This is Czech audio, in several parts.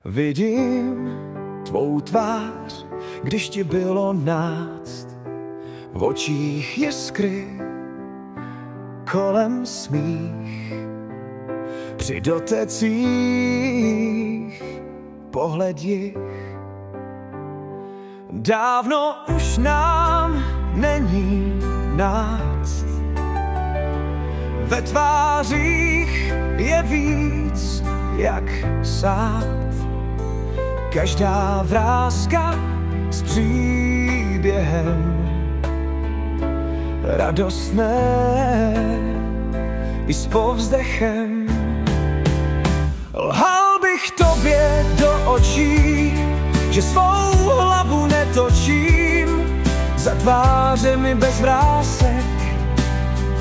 Vidím tvou tvář, když ti bylo náct, v očích jiskry, kolem smích, při dotecích pohled jich. Dávno už nám není náct, ve tvářích je víc jak sát. Každá vráska s příběhem, radostné i s povzdechem. Lhal bych tobě do očí, že svou hlavu netočím za tvářemi bez vrásek.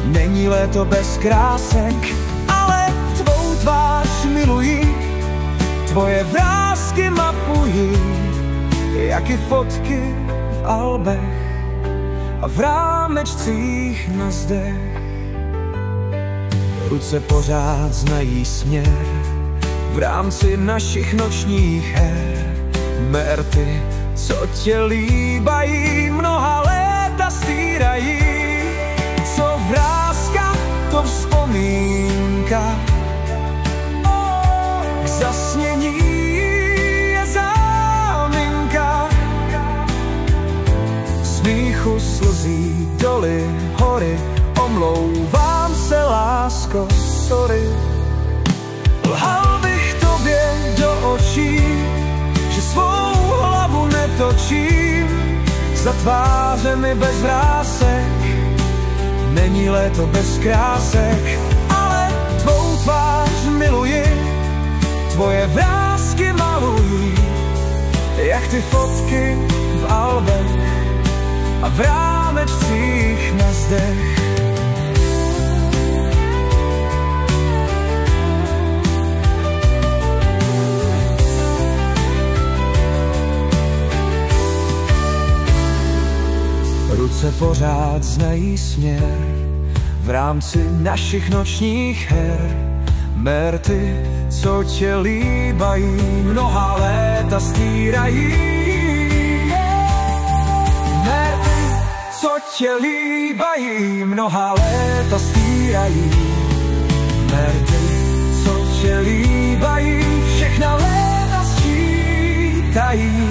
Není léto bez krásek, ale tvou tvář miluji, tvoje vrásky mapuji, jak i fotky v albech a v rámečcích na zdech. Ruce pořád znají směr v rámci našich nočních her. Merty, co tě líbají, mnoha léta stýrají. Co vrázka, to vzpomínka, k zasnění je záminka. Smíchu, slzí, doly, hory, omlouvám se, lásko, sorry. Lhal bych tobě do očí, že svou hlavu netočím za tvářemi bez vrásek. Není léto bez krásek, ale tvou tvář miluji, tvoje vrásky malují, jak ty fotky v albech a v rámečcích na zdech. Ruce pořád znají směr v rámci našich nočních her. Merty, co tě líbají, mnoha léta stýrají. Merty, co tě líbají, mnoha léta stýrají. Merty, co tě líbají, všechna léta sčítají.